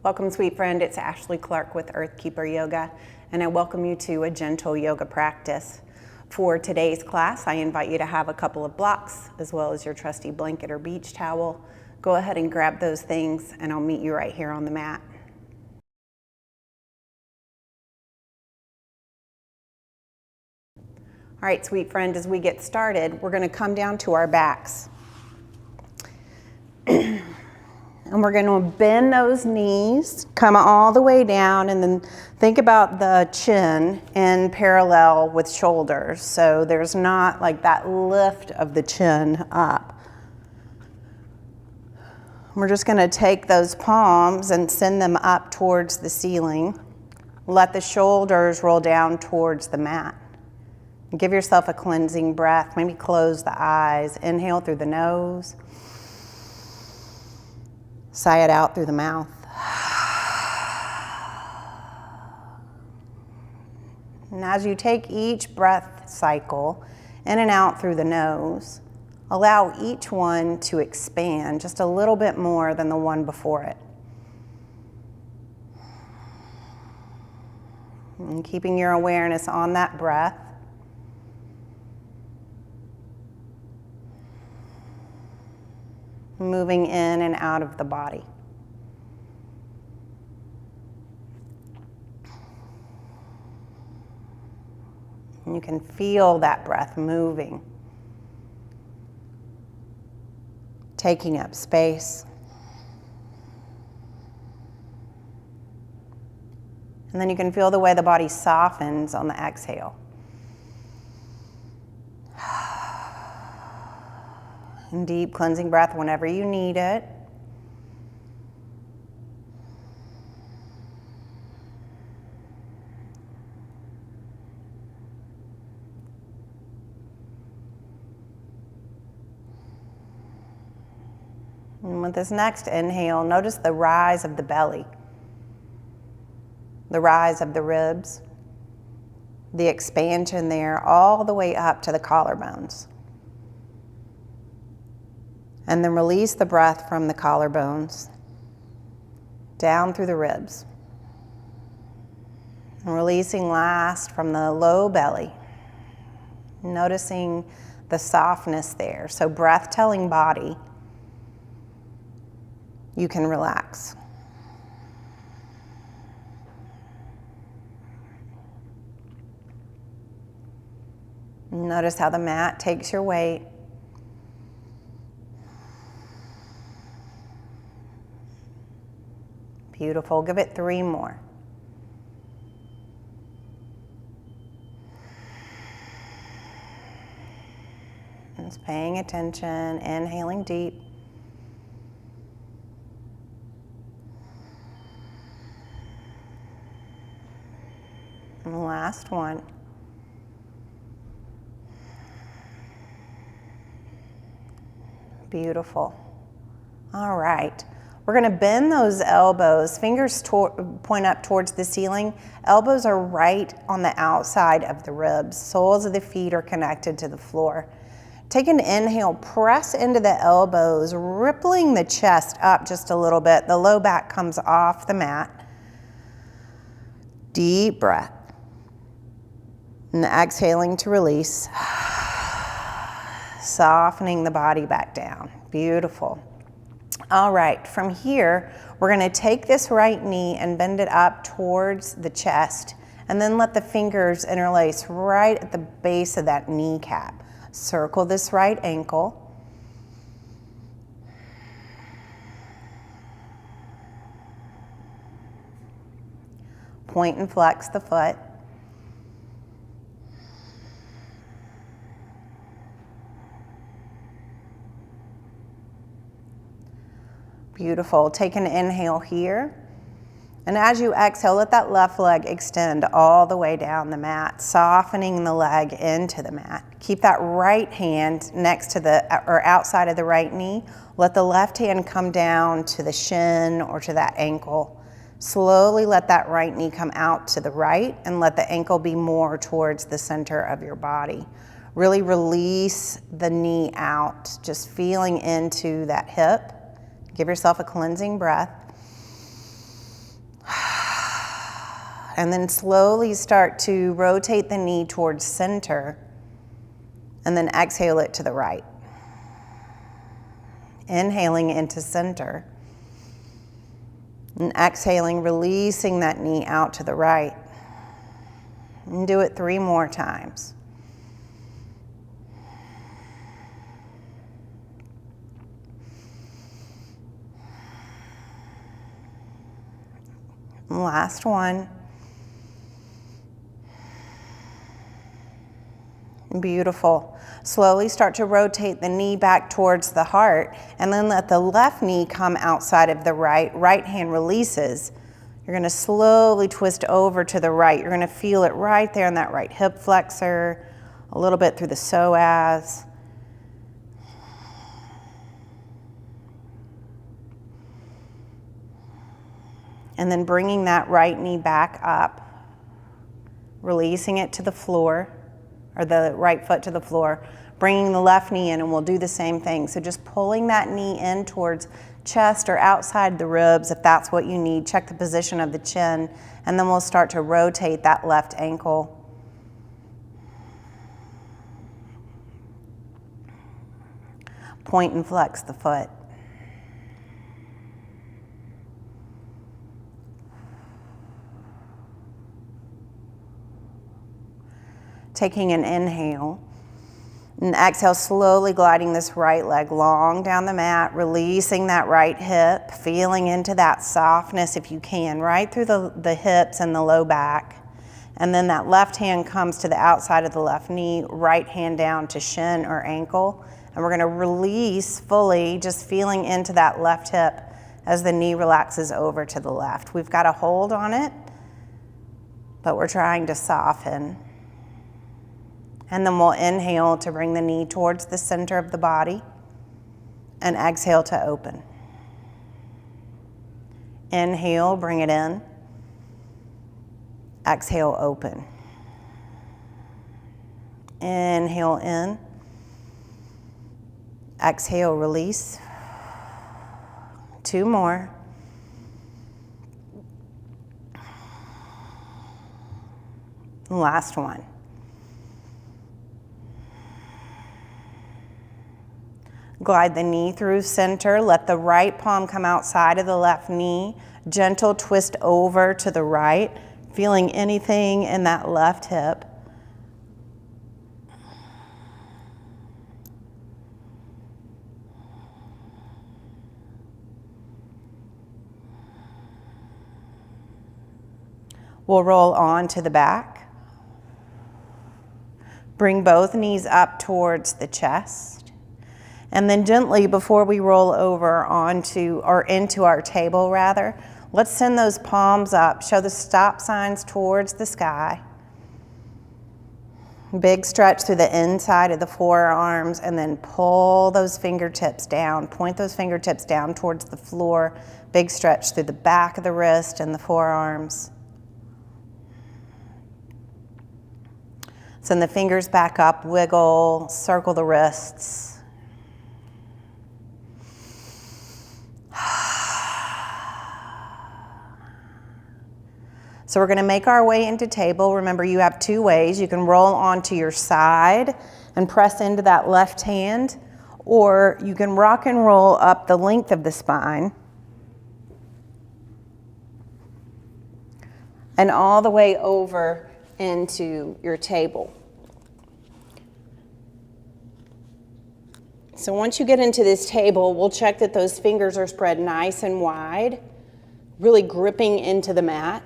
Welcome, sweet friend. It's Ashley Clarke with Earthkeeper Yoga, and I welcome you to a gentle yoga practice. For today's class, I invite you to have a couple of blocks as well as your trusty blanket or beach towel. Go ahead and grab those things, and I'll meet you right here on the mat. All right, sweet friend, as we get started, we're going to come down to our backs. And we're going to bend those knees, come all the way down, and then think about the chin in parallel with shoulders. So there's not like that lift of the chin up. We're just going to take those palms and send them up towards the ceiling. Let the shoulders roll down towards the mat. Give yourself a cleansing breath. Maybe close the eyes. Inhale through the nose. Sigh it out through the mouth. And as you take each breath cycle in and out through the nose, allow each one to expand just a little bit more than the one before it. And keeping your awareness on that breath. Moving in and out of the body. And you can feel that breath moving, taking up space. And then you can feel the way the body softens on the exhale. And deep cleansing breath whenever you need it. And with this next inhale, notice the rise of the belly, the rise of the ribs, the expansion there all the way up to the collarbones. And then release the breath from the collarbones down through the ribs. And releasing last from the low belly. Noticing the softness there. So breath-telling body, you can relax. Notice how the mat takes your weight. Beautiful. Give it 3 more. Just paying attention, inhaling deep. And the last one. Beautiful. All right. We're going to bend those elbows, fingers point up towards the ceiling. Elbows are right on the outside of the ribs. Soles of the feet are connected to the floor. Take an inhale, press into the elbows, rippling the chest up just a little bit. The low back comes off the mat. Deep breath. And exhaling to release. Softening the body back down. Beautiful. All right, from here, we're going to take this right knee and bend it up towards the chest, and then let the fingers interlace right at the base of that kneecap. Circle this right ankle. Point and flex the foot. Beautiful. Take an inhale here. And as you exhale, let that left leg extend all the way down the mat, softening the leg into the mat. Keep that right hand next to or outside of the right knee. Let the left hand come down to the shin or to that ankle. Slowly let that right knee come out to the right and let the ankle be more towards the center of your body. Really release the knee out, just feeling into that hip. Give yourself a cleansing breath. and then slowly start to rotate the knee towards center, and then exhale it to the right. Inhaling into center, and exhaling, releasing that knee out to the right. And do it 3 more times. Last one. Beautiful. Slowly start to rotate the knee back towards the heart, and then let the left knee come outside of the right. Right hand releases. You're going to slowly twist over to the right. You're going to feel it right there in that right hip flexor, a little bit through the psoas. And then bringing that right knee back up, releasing it to the floor, or the right foot to the floor, bringing the left knee in, and we'll do the same thing. So just pulling that knee in towards chest or outside the ribs if that's what you need. Check the position of the chin, and then we'll start to rotate that left ankle. Point and flex the foot. Taking an inhale, and exhale, slowly gliding this right leg long down the mat, releasing that right hip, feeling into that softness if you can, right through the hips and the low back. And then that left hand comes to the outside of the left knee, right hand down to shin or ankle. And we're gonna release fully, just feeling into that left hip as the knee relaxes over to the left. We've got a hold on it, but we're trying to soften. And then we'll inhale to bring the knee towards the center of the body, and exhale to open. Inhale, bring it in. Exhale, open. Inhale in. Exhale, release. 2 more. Last one. Glide the knee through center. Let the right palm come outside of the left knee. Gentle twist over to the right, feeling anything in that left hip. We'll roll on to the back. Bring both knees up towards the chest. And then gently, before we roll over onto, or into our table rather, let's send those palms up. Show the stop signs towards the sky. Big stretch through the inside of the forearms, and then pull those fingertips down. Point those fingertips down towards the floor. Big stretch through the back of the wrist and the forearms. Send the fingers back up, wiggle, circle the wrists. So we're going to make our way into table. Remember, you have 2 ways. You can roll onto your side and press into that left hand, or you can rock and roll up the length of the spine and all the way over into your table. So once you get into this table, we'll check that those fingers are spread nice and wide, really gripping into the mat.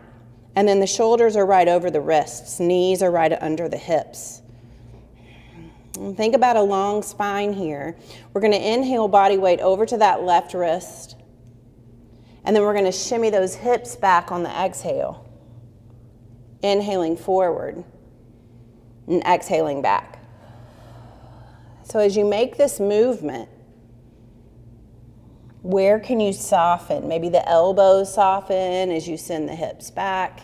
And then the shoulders are right over the wrists, knees are right under the hips. And think about a long spine here. We're going to inhale body weight over to that left wrist. And then we're going to shimmy those hips back on the exhale. Inhaling forward and exhaling back. So as you make this movement, where can you soften? Maybe the elbows soften as you send the hips back.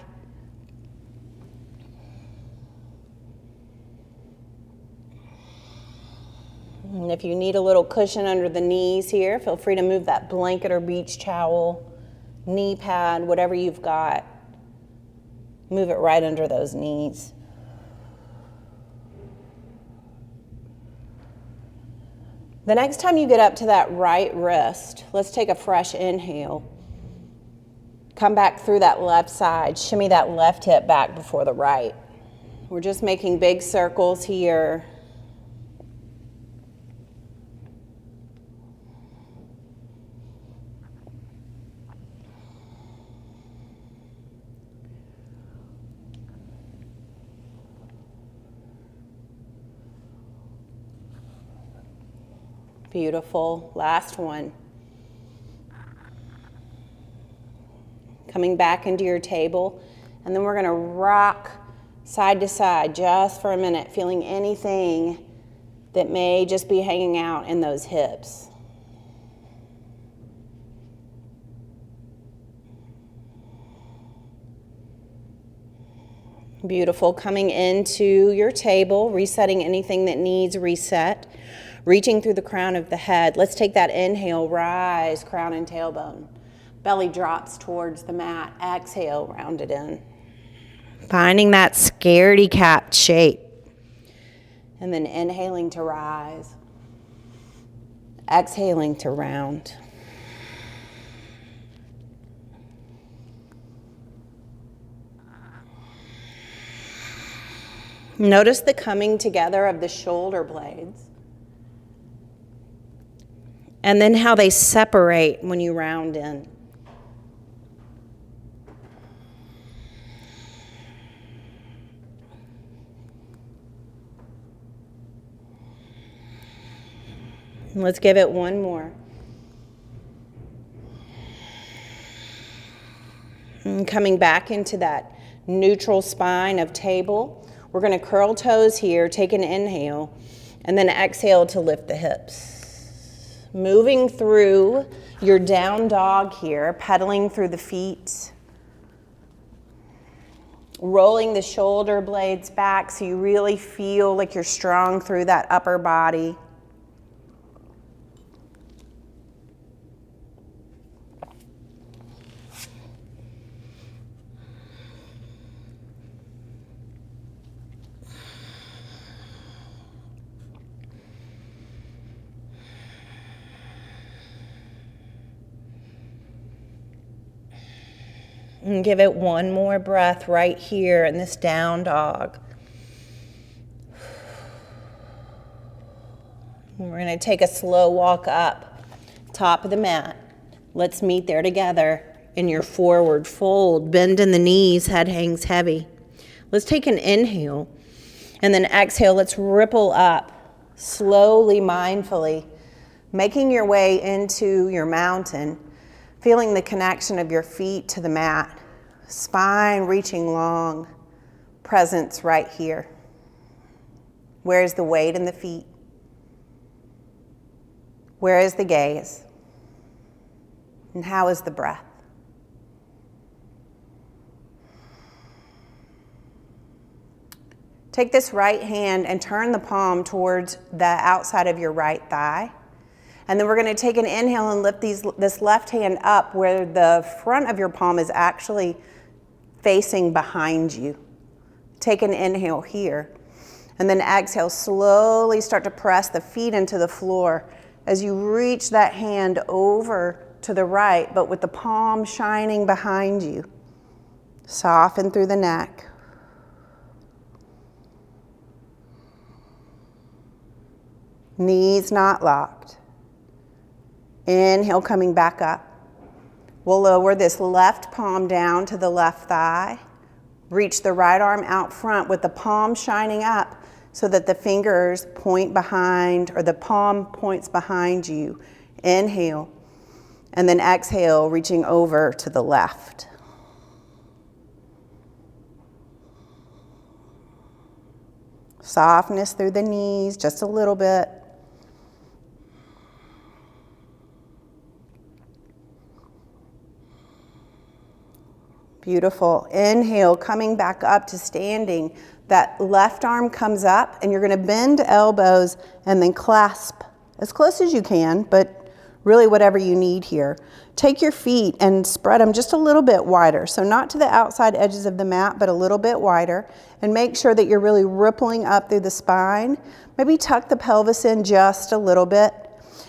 And if you need a little cushion under the knees here, feel free to move that blanket or beach towel, knee pad, whatever you've got. Move it right under those knees. The next time you get up to that right wrist, let's take a fresh inhale. Come back through that left side. Shimmy that left hip back before the right. We're just making big circles here. Beautiful. Last one. Coming back into your table, and then we're going to rock side to side just for a minute, feeling anything that may just be hanging out in those hips. Beautiful. Coming into your table, resetting anything that needs reset. Reaching through the crown of the head. Let's take that inhale, rise, crown and tailbone. Belly drops towards the mat. Exhale, round it in. Finding that scaredy cat shape. And then inhaling to rise. Exhaling to round. Notice the coming together of the shoulder blades. And then how they separate when you round in. And let's give it one more. And coming back into that neutral spine of table, we're going to curl toes here, take an inhale, and then exhale to lift the hips. Moving through your down dog here, pedaling through the feet. Rolling the shoulder blades back so you really feel like you're strong through that upper body. And give it one more breath right here in this down dog. And we're going to take a slow walk up, top of the mat. Let's meet there together in your forward fold. Bend in the knees, head hangs heavy. Let's take an inhale, and then exhale. Let's ripple up, slowly, mindfully, making your way into your mountain. Feeling the connection of your feet to the mat, spine reaching long, presence right here. Where is the weight in the feet? Where is the gaze? And how is the breath? Take this right hand and turn the palm towards the outside of your right thigh. And then we're going to take an inhale and lift this left hand up where the front of your palm is actually facing behind you. Take an inhale here. And then exhale, slowly start to press the feet into the floor as you reach that hand over to the right, but with the palm shining behind you. Soften through the neck. Knees not locked. Inhale, coming back up. We'll lower this left palm down to the left thigh. Reach the right arm out front with the palm shining up so that the fingers point behind, or the palm points behind you. Inhale. And then exhale, reaching over to the left. Softness through the knees, just a little bit. Beautiful. Inhale, coming back up to standing. That left arm comes up, and you're going to bend elbows and then clasp as close as you can, but really whatever you need here. Take your feet and spread them just a little bit wider. So not to the outside edges of the mat, but a little bit wider. And make sure that you're really rippling up through the spine. Maybe tuck the pelvis in just a little bit.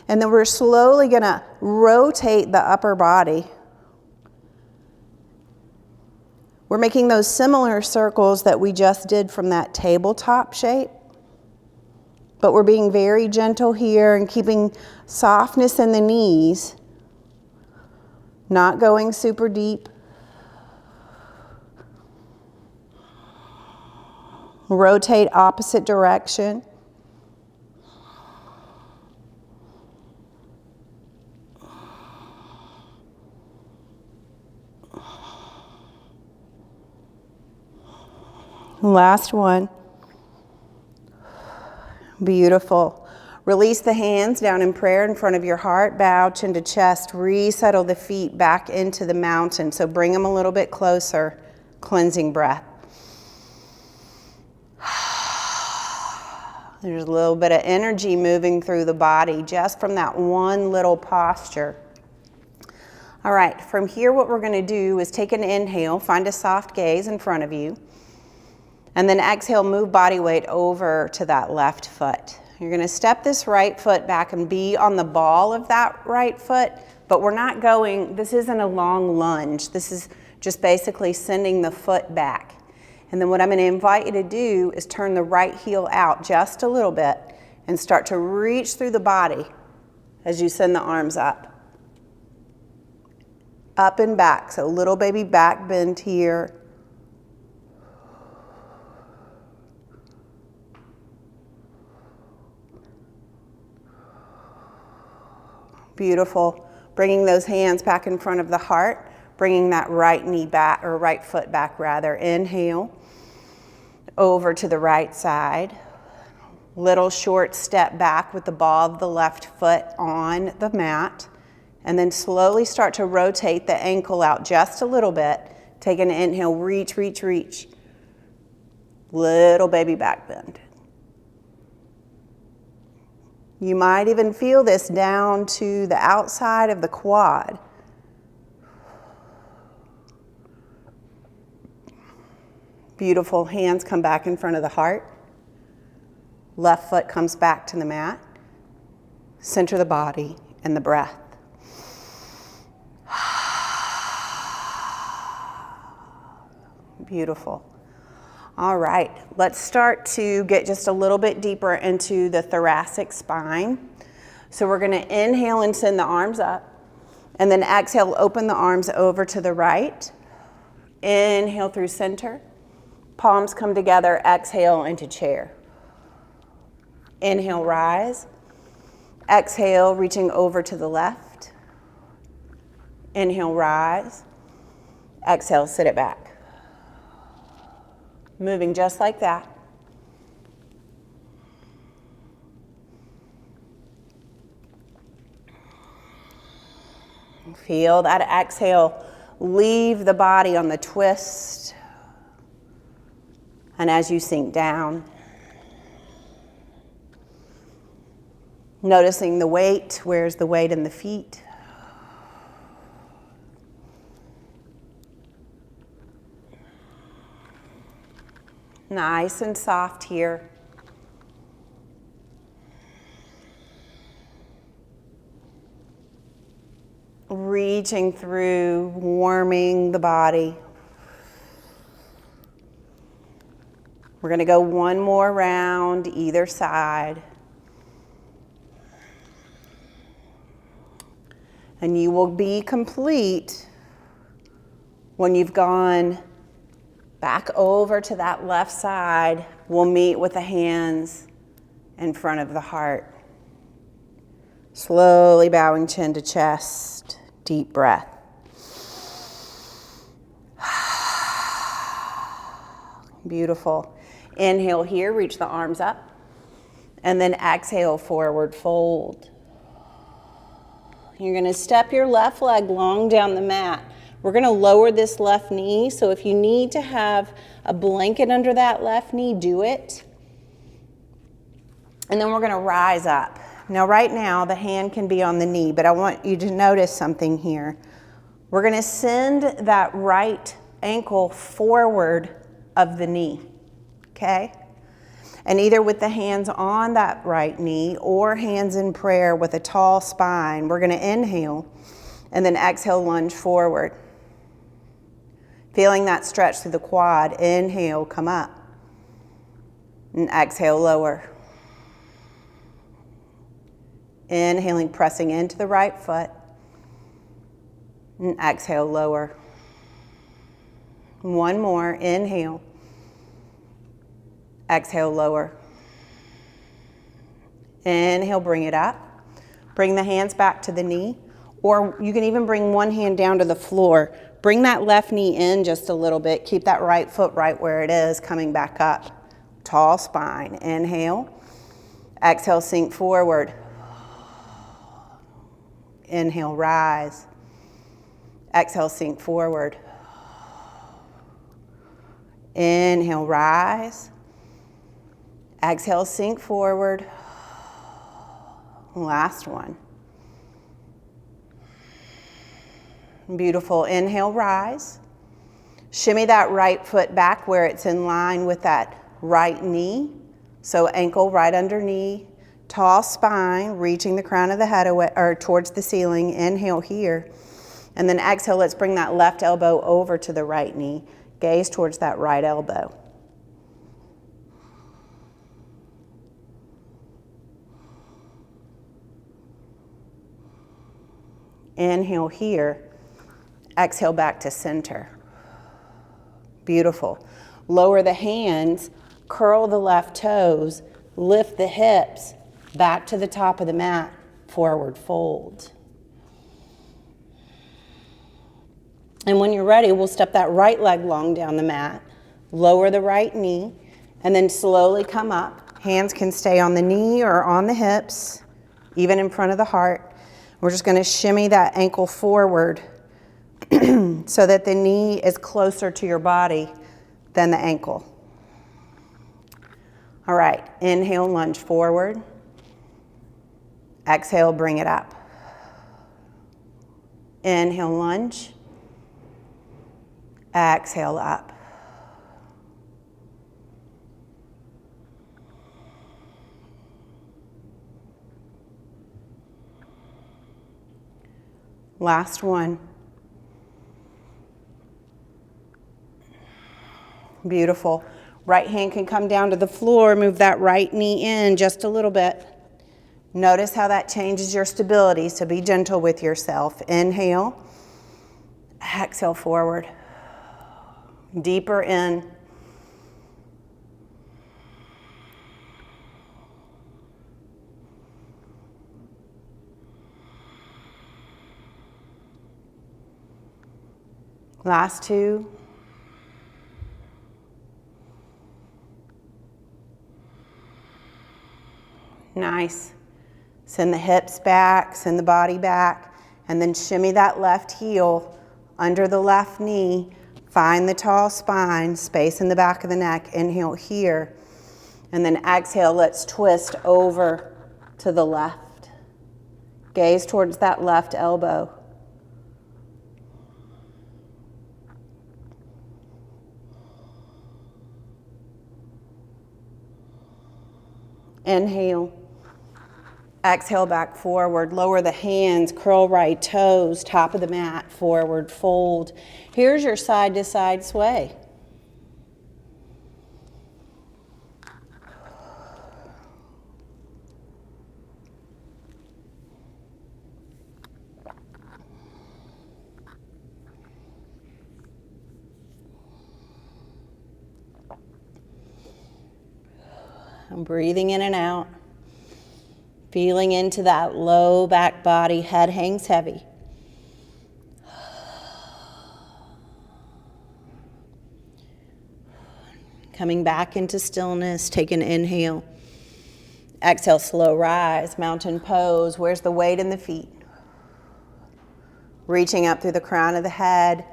And then we're slowly gonna rotate the upper body. We're making those similar circles that we just did from that tabletop shape. But we're being very gentle here and keeping softness in the knees. Not going super deep. Rotate opposite direction. Last one. Beautiful. Release the hands down in prayer in front of your heart. Bow chin to chest. Resettle the feet back into the mountain. So bring them a little bit closer. Cleansing breath. There's a little bit of energy moving through the body just from that one little posture. All right, from here what we're going to do is take an inhale, find a soft gaze in front of you. And then exhale, move body weight over to that left foot. You're gonna step this right foot back and be on the ball of that right foot, but we're not going, this isn't a long lunge. This is just basically sending the foot back. And then what I'm gonna invite you to do is turn the right heel out just a little bit and start to reach through the body as you send the arms up. Up and back, so little baby back bend here. Beautiful. Bringing those hands back in front of the heart, bringing that right knee back, or right foot back rather. Inhale, over to the right side. Little short step back with the ball of the left foot on the mat. And then slowly start to rotate the ankle out just a little bit. Take an inhale, reach, reach, reach. Little baby back bend. You might even feel this down to the outside of the quad. Beautiful. Hands come back in front of the heart. Left foot comes back to the mat. Center the body and the breath. Beautiful. All right, let's start to get just a little bit deeper into the thoracic spine. So we're gonna inhale and send the arms up, and then exhale, open the arms over to the right. Inhale through center. Palms come together, exhale into chair. Inhale, rise. Exhale, reaching over to the left. Inhale, rise. Exhale, sit it back. Moving just like that. Feel that exhale leave the body on the twist. And as you sink down, noticing the weight, where's the weight in the feet? Nice and soft here. Reaching through, warming the body. We're going to go one more round either side. And you will be complete when you've gone back over to that left side. We'll meet with the hands in front of the heart. Slowly bowing chin to chest. Deep breath. Beautiful. Inhale here, reach the arms up. And then exhale, forward fold. You're going to step your left leg long down the mat. We're going to lower this left knee, so if you need to have a blanket under that left knee, do it. And then we're going to rise up. Now right now, the hand can be on the knee, but I want you to notice something here. We're gonna send that right ankle forward of the knee, okay? And either with the hands on that right knee or hands in prayer with a tall spine, we're gonna inhale and then exhale, lunge forward. Feeling that stretch through the quad, inhale, come up. And exhale, lower. Inhaling, pressing into the right foot. And exhale, lower. One more, inhale. Exhale, lower. Inhale, bring it up. Bring the hands back to the knee, or you can even bring one hand down to the floor. Bring that left knee in just a little bit. Keep that right foot right where it is, coming back up. Tall spine, inhale. Exhale, sink forward. Inhale, rise. Exhale, sink forward. Inhale, rise. Exhale, sink forward. Last one. Beautiful. Inhale, rise. Shimmy that right foot back where it's in line with that right knee. So ankle right under knee. Tall spine, reaching the crown of the head away, or towards the ceiling. Inhale here. And then exhale, let's bring that left elbow over to the right knee. Gaze towards that right elbow. Inhale here. Exhale back to center. Beautiful. Lower the hands, curl the left toes, lift the hips back to the top of the mat, forward fold. And when you're ready, we'll step that right leg long down the mat, lower the right knee, and then slowly come up. Hands can stay on the knee or on the hips, even in front of the heart. We're just gonna shimmy that ankle forward so that the knee is closer to your body than the ankle. All right, inhale, lunge forward. Exhale, bring it up. Inhale, lunge. Exhale, up. Last one. Beautiful. Right hand can come down to the floor. Move that right knee in just a little bit. Notice how that changes your stability, so be gentle with yourself. Inhale. Exhale forward. Deeper in. Last two. Nice. Send the hips back, send the body back, and then shimmy that left heel under the left knee. Find the tall spine, space in the back of the neck. Inhale here. And then exhale, let's twist over to the left. Gaze towards that left elbow. Inhale. Exhale back forward. Lower the hands, curl right toes, top of the mat, forward fold. Here's your side to side sway. I'm breathing in and out. Feeling into that low back body, head hangs heavy. Coming back into stillness, take an inhale. Exhale, slow rise, mountain pose. Where's the weight in the feet? Reaching up through the crown of the head.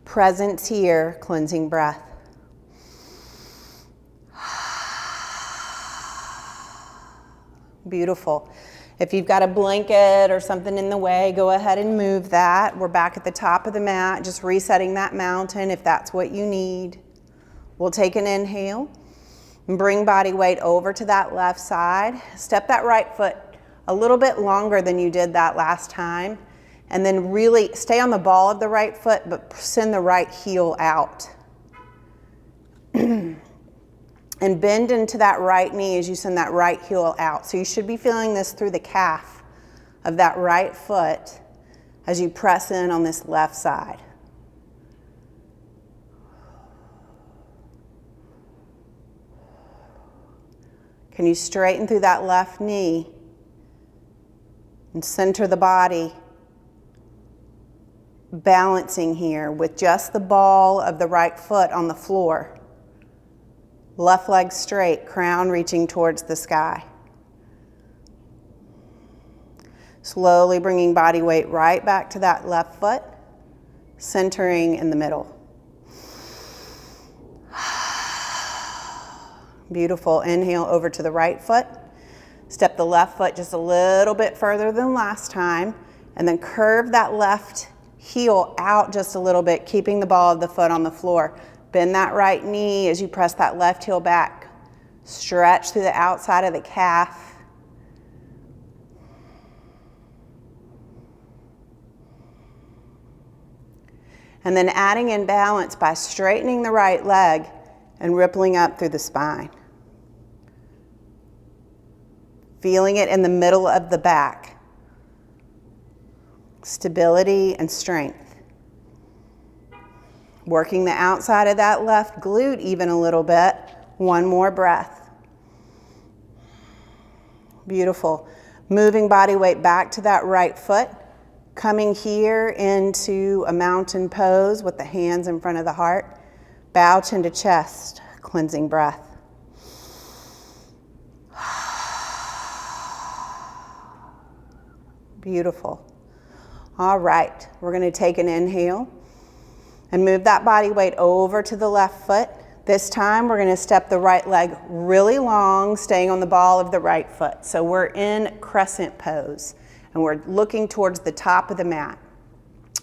Presence here, cleansing breath. Beautiful. If you've got a blanket or something in the way, go ahead and move that. We're back at the top of the mat, just resetting that mountain if that's what you need. We'll take an inhale and bring body weight over to that left side. Step that right foot a little bit longer than you did that last time. And then really stay on the ball of the right foot, but send the right heel out. And bend into that right knee as you send that right heel out. So you should be feeling this through the calf of that right foot as you press in on this left side. Can you straighten through that left knee and center the body, balancing here with just the ball of the right foot on the floor. Left leg straight, crown reaching towards the sky. Slowly bringing body weight right back to that left foot, centering in the middle. Beautiful. Inhale over to the right foot. Step the left foot just a little bit further than last time, and then curve that left heel out just a little bit, keeping the ball of the foot on the floor. Bend that right knee as you press that left heel back. Stretch through the outside of the calf. And then adding in balance by straightening the right leg and rippling up through the spine. Feeling it in the middle of the back. Stability and strength. Working the outside of that left glute even a little bit. One more breath. Beautiful. Moving body weight back to that right foot. Coming here into a mountain pose with the hands in front of the heart. Bow chin to chest. Cleansing breath. Beautiful. All right, we're going to take an inhale and move that body weight over to the left foot. This time we're going to step the right leg really long, staying on the ball of the right foot. So we're in crescent pose and we're looking towards the top of the mat.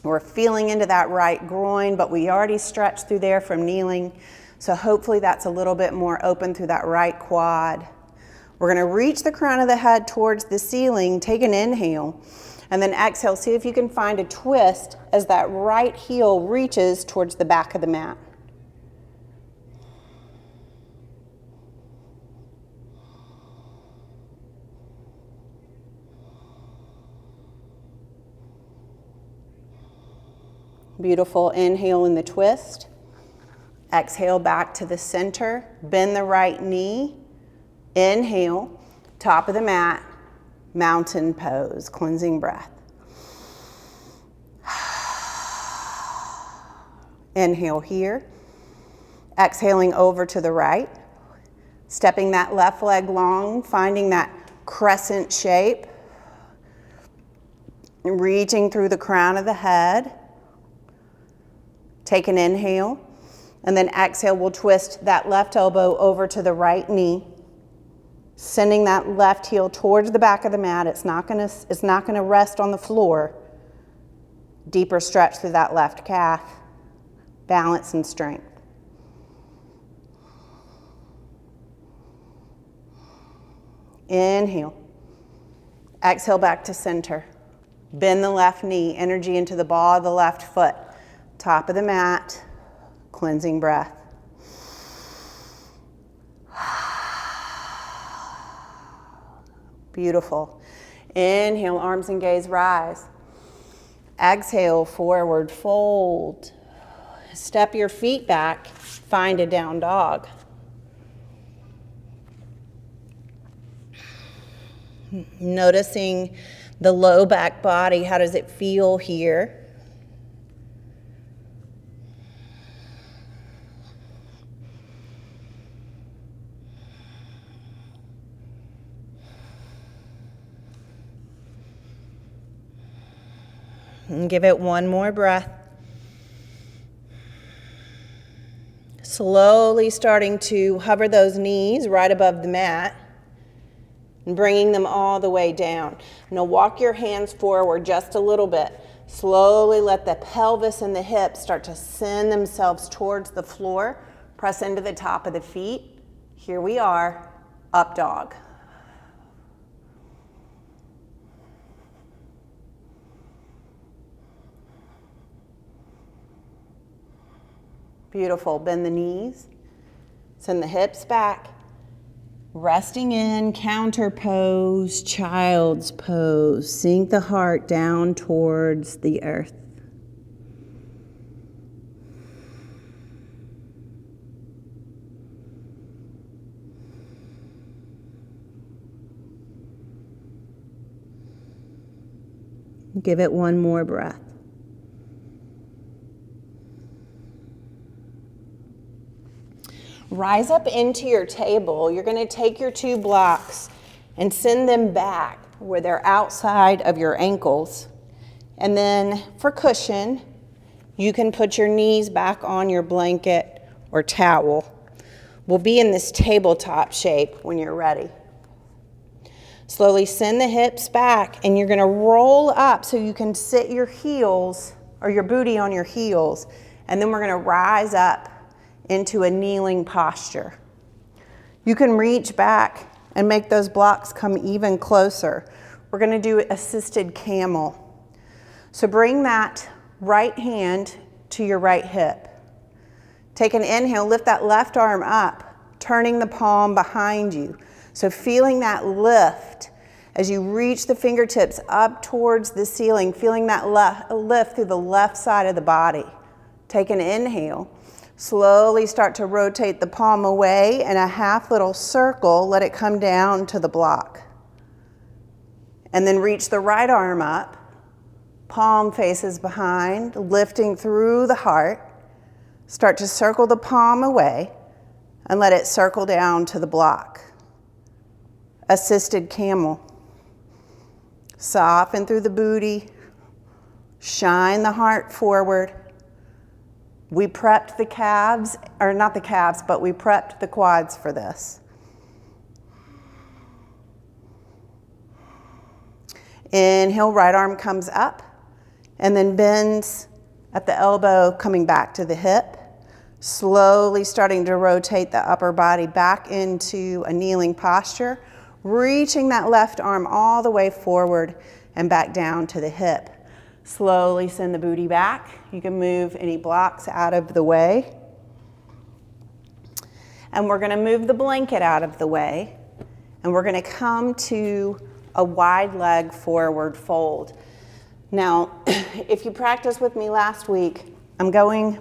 We're feeling into that right groin, but we already stretched through there from kneeling. So hopefully that's a little bit more open through that right quad. We're going to reach the crown of the head towards the ceiling, take an inhale, and then exhale. See if you can find a twist as that right heel reaches towards the back of the mat. Beautiful. Inhale in the twist. Exhale back to the center. Bend the right knee. Inhale, top of the mat, mountain pose, cleansing breath. Inhale here. Exhaling over to the right. Stepping that left leg long, finding that crescent shape. Reaching through the crown of the head. Take an inhale. And then exhale, we'll twist that left elbow over to the right knee. Sending that left heel towards the back of the mat. It's not gonna rest on the floor. Deeper stretch through that left calf. Balance and strength. Inhale. Exhale back to center. Bend the left knee, energy into the ball of the left foot. Top of the mat, cleansing breath. Beautiful. Inhale, arms and gaze rise. Exhale, forward fold. Step your feet back, find a down dog. Noticing the low back body, how does it feel here? And give it one more breath. Slowly starting to hover those knees right above the mat. and bringing them all the way down. Now walk your hands forward just a little bit. Slowly let the pelvis and the hips start to send themselves towards the floor. Press into the top of the feet. Here we are, up dog. Beautiful. Bend the knees. Send the hips back. Resting in, counter pose, child's pose. Sink the heart down towards the earth. Give it one more breath. Rise up into your table. You're going to take your 2 blocks and send them back where they're outside of your ankles. And then for cushion, you can put your knees back on your blanket or towel. We'll be in this tabletop shape when you're ready. Slowly send the hips back, and you're going to roll up so you can sit your heels or your booty on your heels. And then we're going to rise up into a kneeling posture. You can reach back and make those blocks come even closer. We're going to do assisted camel. So bring that right hand to your right hip. Take an inhale, lift that left arm up, turning the palm behind you. So feeling that lift as you reach the fingertips up towards the ceiling, feeling that lift through the left side of the body. Take an inhale. Slowly start to rotate the palm away in a half little circle. Let it come down to the block. And then reach the right arm up. Palm faces behind, lifting through the heart. Start to circle the palm away and let it circle down to the block. Assisted camel. Soften through the booty. Shine the heart forward. We prepped the calves, or not the calves, but we prepped the quads for this. Inhale, right arm comes up and then bends at the elbow, coming back to the hip. Slowly starting to rotate the upper body back into a kneeling posture, reaching that left arm all the way forward and back down to the hip. Slowly send the booty back. You can move any blocks out of the way. And we're going to move the blanket out of the way. And we're going to come to a wide leg forward fold. Now, if you practiced with me last week, I'm going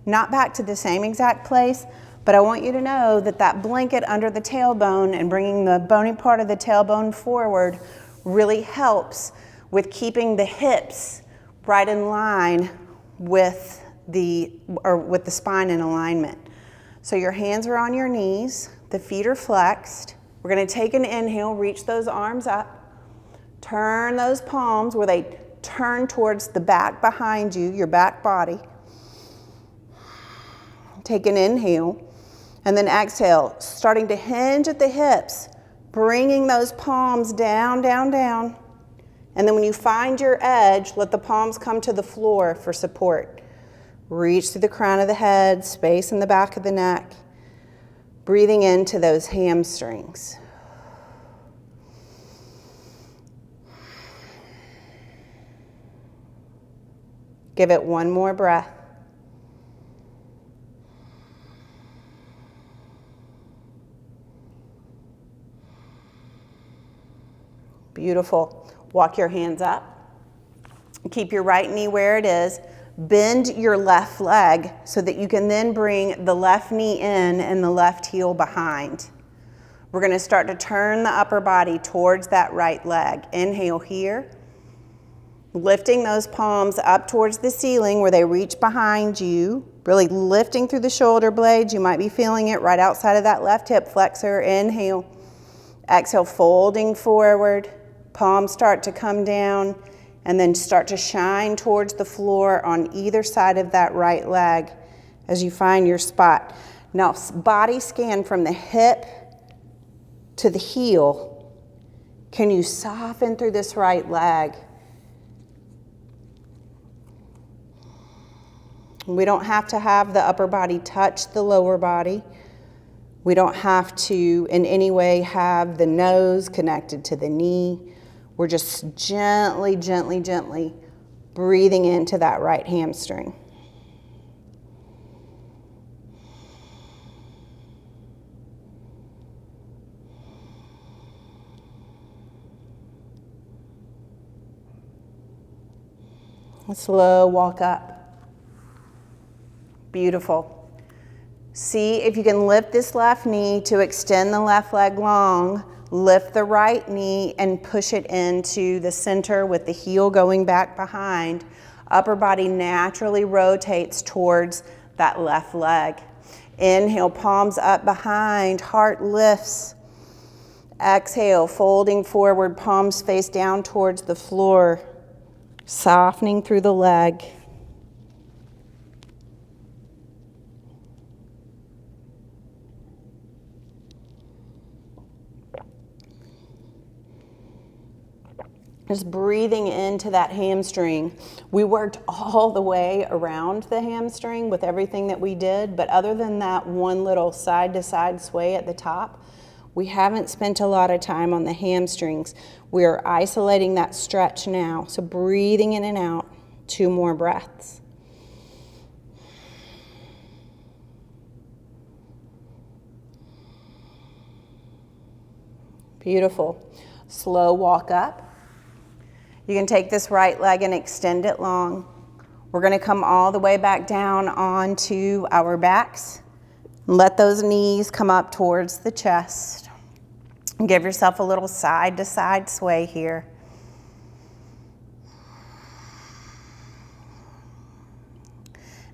not back to the same exact place, but I want you to know that that blanket under the tailbone and bringing the bony part of the tailbone forward really helps with keeping the hips right in line with the spine in alignment. So your hands are on your knees, the feet are flexed. We're going to take an inhale, reach those arms up, turn those palms where they turn towards the back behind you, your back body. Take an inhale, and then exhale, starting to hinge at the hips, bringing those palms down, down, down. And then when you find your edge, let the palms come to the floor for support. Reach through the crown of the head, space in the back of the neck, breathing into those hamstrings. Give it one more breath. Beautiful. Walk your hands up. Keep your right knee where it is. Bend your left leg so that you can then bring the left knee in and the left heel behind. We're going to start to turn the upper body towards that right leg. Inhale here. Lifting those palms up towards the ceiling where they reach behind you. Really lifting through the shoulder blades. You might be feeling it right outside of that left hip flexor. Inhale. Exhale, folding forward. Palms start to come down and then start to shine towards the floor on either side of that right leg as you find your spot. Now, body scan from the hip to the heel Can you soften through this right leg? We don't have to have the upper body touch the lower body. We don't have to in any way have the nose connected to the knee. We're just gently, gently, gently breathing into that right hamstring. A slow walk up. Beautiful. See if you can lift this left knee to extend the left leg long. Lift the right knee and push it into the center with the heel going back behind. Upper body naturally rotates towards that left leg. Inhale, palms up behind, heart lifts. Exhale, folding forward, palms face down towards the floor. Softening through the leg. Just breathing into that hamstring. We worked all the way around the hamstring with everything that we did, but other than that one little side-to-side sway at the top, we haven't spent a lot of time on the hamstrings. We're isolating that stretch now. So breathing in and out, 2 more breaths. Beautiful. Slow walk up. You can take this right leg and extend it long. We're going to come all the way back down onto our backs. Let those knees come up towards the chest. Give yourself a little side-to-side sway here.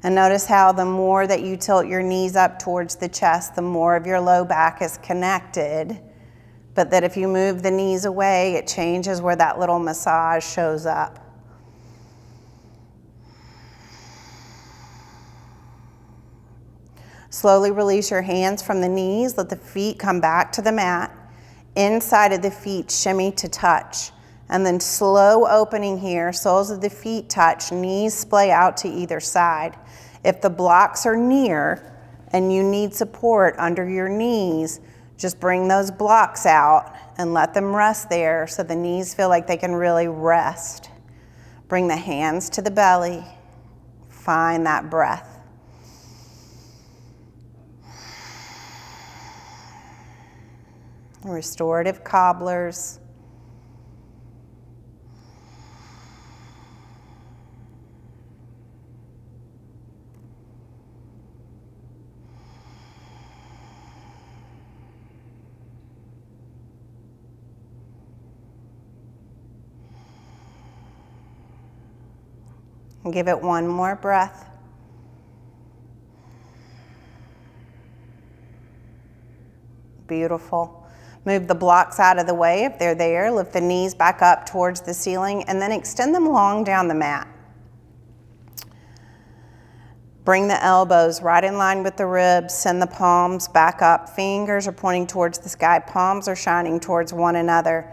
And notice how the more that you tilt your knees up towards the chest, the more of your low back is connected. But that if you move the knees away, it changes where that little massage shows up. Slowly release your hands from the knees. Let the feet come back to the mat. Inside of the feet, shimmy to touch. And then slow opening here, soles of the feet touch, knees splay out to either side. If the blocks are near and you need support under your knees, just bring those blocks out and let them rest there so the knees feel like they can really rest. Bring the hands to the belly. Find that breath. Restorative cobblers. And give it one more breath. Beautiful. Move the blocks out of the way if they're there. Lift the knees back up towards the ceiling and then extend them long down the mat. Bring the elbows right in line with the ribs. Send the palms back up. Fingers are pointing towards the sky. Palms are shining towards one another.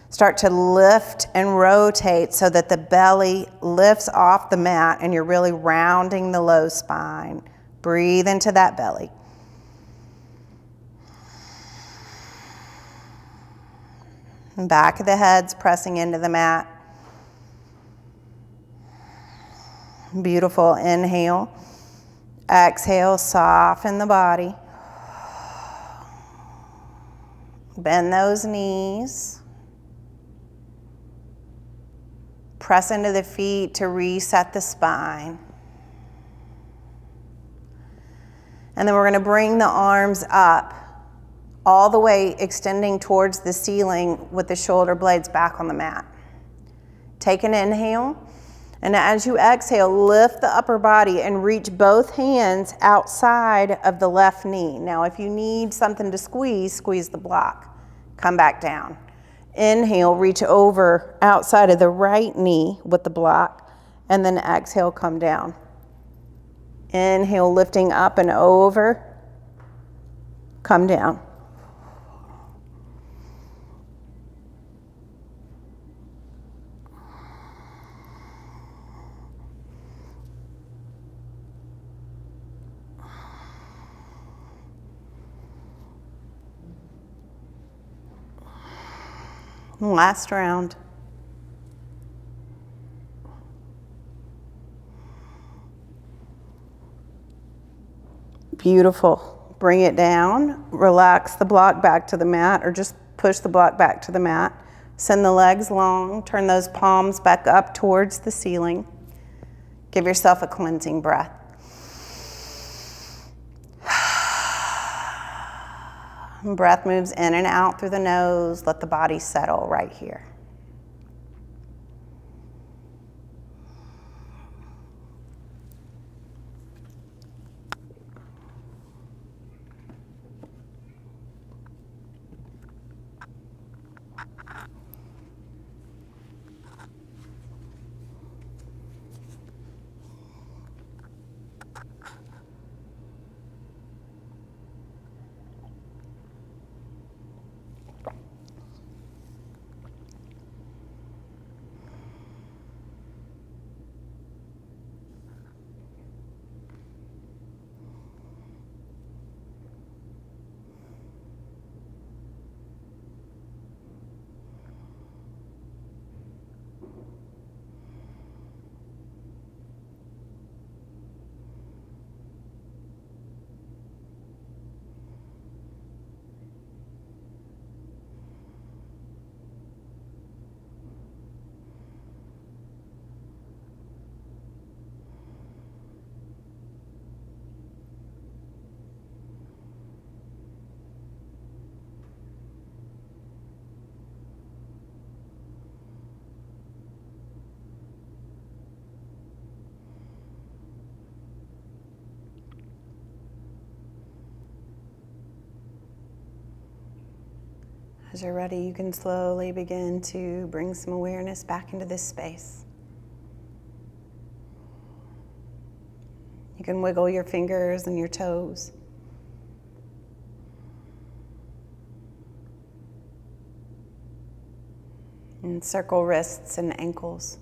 Start to lift and rotate so that the belly lifts off the mat and you're really rounding the low spine. Breathe into that belly. And back of the head's pressing into the mat. Beautiful. Inhale. Exhale, soften the body. Bend those knees. Press into the feet to reset the spine. And then we're going to bring the arms up, all the way extending towards the ceiling with the shoulder blades back on the mat. Take an inhale. And as you exhale, lift the upper body and reach both hands outside of the left knee. Now, if you need something to squeeze, squeeze the block. Come back down. Inhale, reach over outside of the right knee with the block, and then exhale, come down. Inhale, lifting up and over, come down. Last round. Beautiful. Bring it down. Relax the block back to the mat, or just push the block back to the mat. Send the legs long. Turn those palms back up towards the ceiling. Give yourself a cleansing breath. Breath moves in and out through the nose. Let the body settle right here. As you're ready, you can slowly begin to bring some awareness back into this space. You can wiggle your fingers and your toes. And circle wrists and ankles.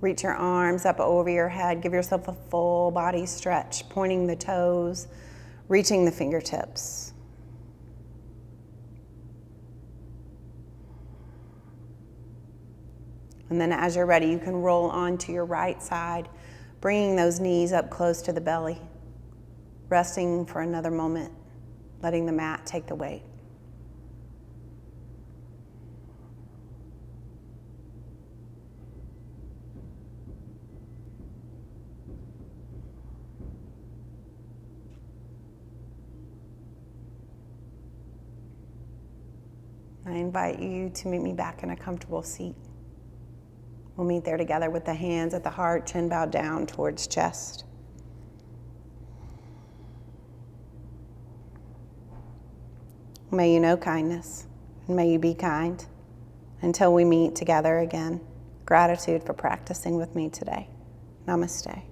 Reach your arms up over your head. Give yourself a full body stretch, pointing the toes, reaching the fingertips. And then as you're ready, you can roll onto your right side, bringing those knees up close to the belly, resting for another moment, letting the mat take the weight. I invite you to meet me back in a comfortable seat. We'll meet there together with the hands at the heart, chin bowed down towards chest. May you know kindness, and may you be kind. Until we meet together again, gratitude for practicing with me today. Namaste.